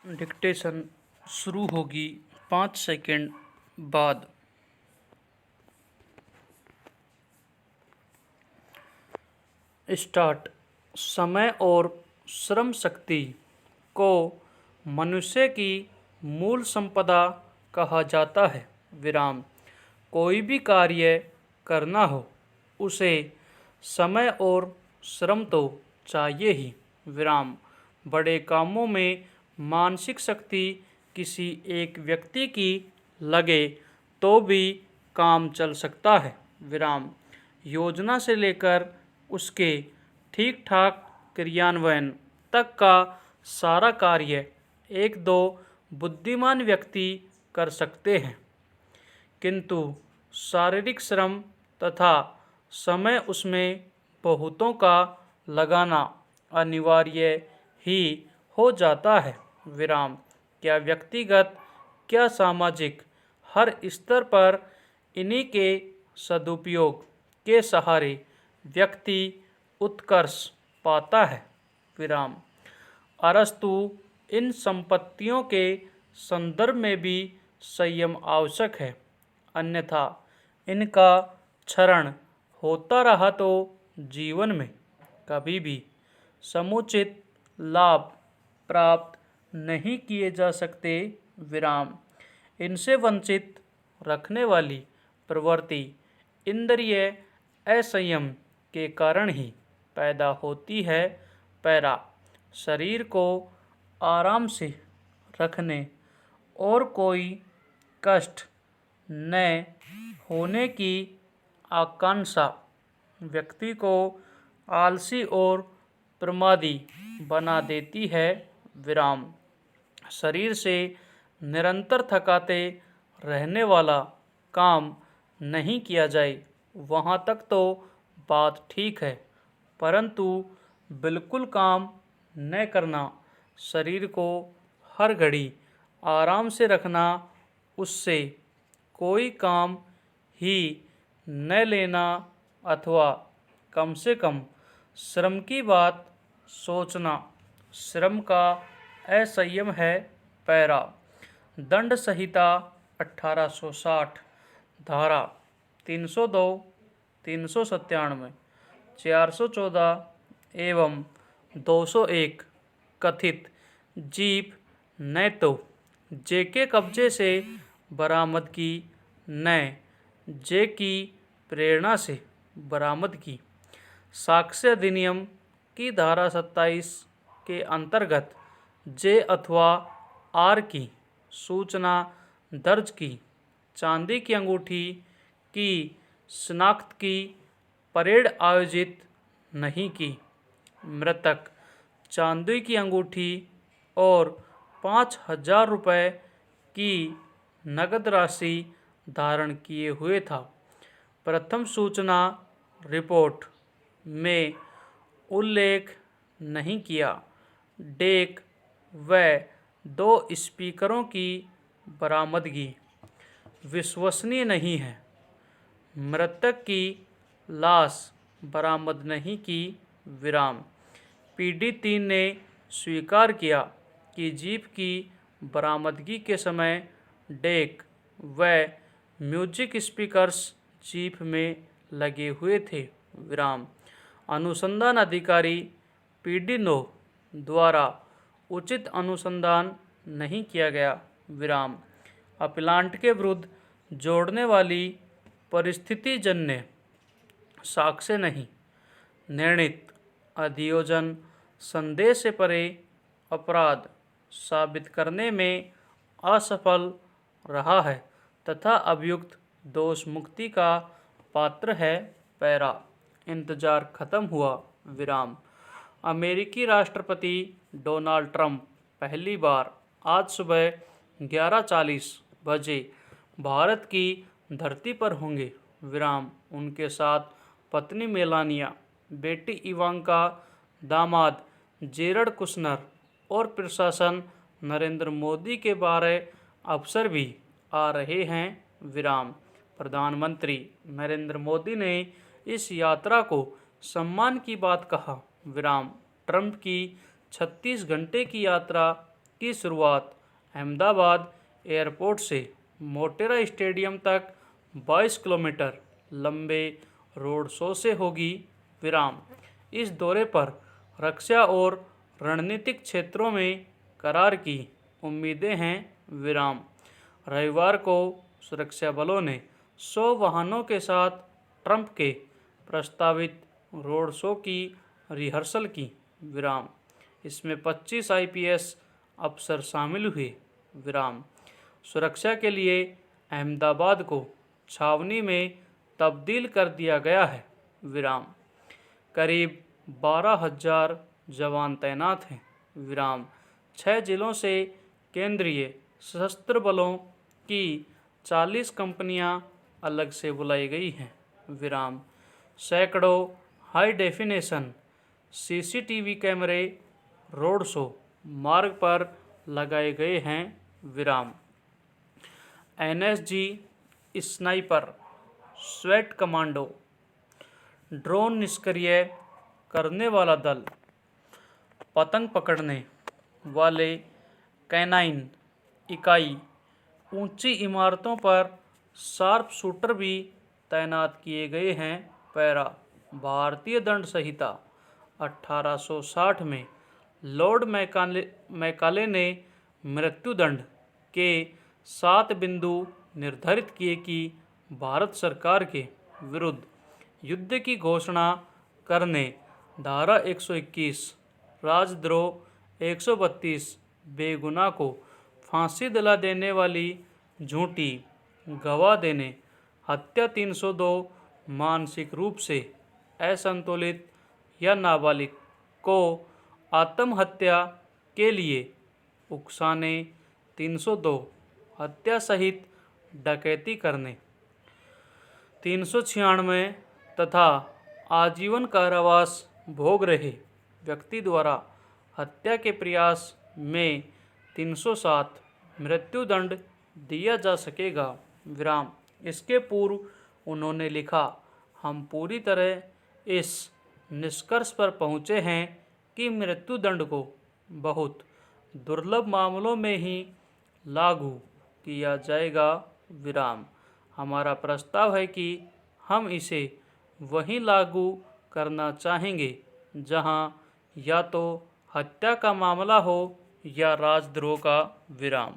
Dictation शुरू होगी 5 second बाद। स्टार्ट। समय और श्रम शक्ति को मनुष्य की मूल संपदा कहा जाता है। विराम। कोई भी कार्य करना हो उसे समय और श्रम तो चाहिए ही। विराम। बड़े कामों में मानसिक शक्ति किसी एक व्यक्ति की लगे तो भी काम चल सकता है। विराम। योजना से लेकर उसके ठीक ठाक क्रियान्वयन तक का सारा कार्य एक दो बुद्धिमान व्यक्ति कर सकते हैं, किंतु शारीरिक श्रम तथा समय उसमें बहुतों का लगाना अनिवार्य ही हो जाता है। विराम। क्या व्यक्तिगत क्या सामाजिक हर स्तर पर इन्हीं के सदुपयोग के सहारे व्यक्ति उत्कर्ष पाता है। विराम। अरस्तु इन संपत्तियों के संदर्भ में भी संयम आवश्यक है, अन्यथा इनका क्षरण होता रहा तो जीवन में कभी भी समुचित लाभ प्राप्त नहीं किए जा सकते। विराम। इनसे वंचित रखने वाली प्रवृत्ति इंद्रिय असंयम के कारण ही पैदा होती है। पैरा। शरीर को आराम से रखने और कोई कष्ट न होने की आकांक्षा व्यक्ति को आलसी और प्रमादी बना देती है। विराम। शरीर से निरंतर थकाते रहने वाला काम नहीं किया जाए वहाँ तक तो बात ठीक है, परंतु बिल्कुल काम न करना, शरीर को हर घड़ी आराम से रखना, उससे कोई काम ही न लेना अथवा कम से कम श्रम की बात सोचना श्रम का असंयम है। पैरा। दंड संहिता 1860 धारा 302, 397, 414 एवं 201 कथित जीप न तो जे के कब्जे से बरामद की न जे की प्रेरणा से बरामद की। साक्ष्य अधिनियम की धारा 27 के अंतर्गत जे अथवा आर की सूचना दर्ज की। चांदी की अंगूठी की शिनाख्त की परेड आयोजित नहीं की। मृतक चांदी की अंगूठी और 5,000 रुपये की नगद राशि धारण किए हुए था। प्रथम सूचना रिपोर्ट में उल्लेख नहीं किया। डेक व 2 स्पीकरों की बरामदगी विश्वसनीय नहीं है। मृतक की लाश बरामद नहीं की। विराम। पीडी 3 ने स्वीकार किया कि जीप की बरामदगी के समय डेक व म्यूजिक स्पीकर्स जीप में लगे हुए थे। विराम। अनुसंधान अधिकारी पीडी 9 द्वारा उचित अनुसंधान नहीं किया गया। विराम। अपलांट के विरुद्ध जोड़ने वाली परिस्थितिजन्य साक्ष्य नहीं। निर्णित अभियोजन संदेह से परे अपराध साबित करने में असफल रहा है तथा अभियुक्त दोष मुक्ति का पात्र है। पैरा। इंतजार खत्म हुआ। विराम। अमेरिकी राष्ट्रपति डोनाल्ड ट्रंप पहली बार आज सुबह 11:40 बजे भारत की धरती पर होंगे। विराम। उनके साथ पत्नी मेलानिया, बेटी इवांका, दामाद जेरड कुशनर और प्रशासन नरेंद्र मोदी के 12 अफसर भी आ रहे हैं। विराम। प्रधानमंत्री नरेंद्र मोदी ने इस यात्रा को सम्मान की बात कहा। विराम। ट्रंप की 36 घंटे की यात्रा की शुरुआत अहमदाबाद एयरपोर्ट से मोटेरा स्टेडियम तक 22 किलोमीटर लंबे रोड शो से होगी। विराम। इस दौरे पर रक्षा और रणनीतिक क्षेत्रों में करार की उम्मीदें हैं। विराम। रविवार को सुरक्षा बलों ने 100 वाहनों के साथ ट्रंप के प्रस्तावित रोड शो की रिहर्सल की। विराम। इसमें 25 आईपीएस अफसर शामिल हुए। विराम। सुरक्षा के लिए अहमदाबाद को छावनी में तब्दील कर दिया गया है। विराम। करीब 12,000 जवान तैनात हैं। विराम। 6 जिलों से केंद्रीय सशस्त्र बलों की 40 कंपनियां अलग से बुलाई गई हैं। विराम। सैकड़ों हाई डेफिनेशन सीसीटीवी कैमरे रोड शो मार्ग पर लगाए गए हैं। विराम। NSG sniper sweat commando drone निष्क्रिय करने वाला दल, पतंग पकड़ने वाले कैनाइन इकाई, ऊंची इमारतों पर शार्प शूटर भी तैनात किए गए हैं। पैरा। भारतीय दंड संहिता 1860 में लॉर्ड मैकाले ने मृत्युदंड के 7 बिंदु निर्धारित किए कि भारत सरकार के विरुद्ध युद्ध की घोषणा करने, धारा 121 राजद्रोह, 132 बेगुनाह को फांसी दिला देने वाली झूठी गवाह देने, हत्या, 302 मानसिक रूप से असंतुलित या नाबालिग को आत्महत्या के लिए उकसाने, 302 हत्या सहित डकैती करने, 396 तथा आजीवन कारावास भोग रहे व्यक्ति द्वारा हत्या के प्रयास में 307 मृत्युदंड दिया जा सकेगा। विराम। इसके पूर्व उन्होंने लिखा, हम पूरी तरह इस निष्कर्ष पर पहुँचे हैं कि मृत्युदंड को बहुत दुर्लभ मामलों में ही लागू किया जाएगा। विराम। हमारा प्रस्ताव है कि हम इसे वहीं लागू करना चाहेंगे जहां या तो हत्या का मामला हो या राजद्रोह का। विराम।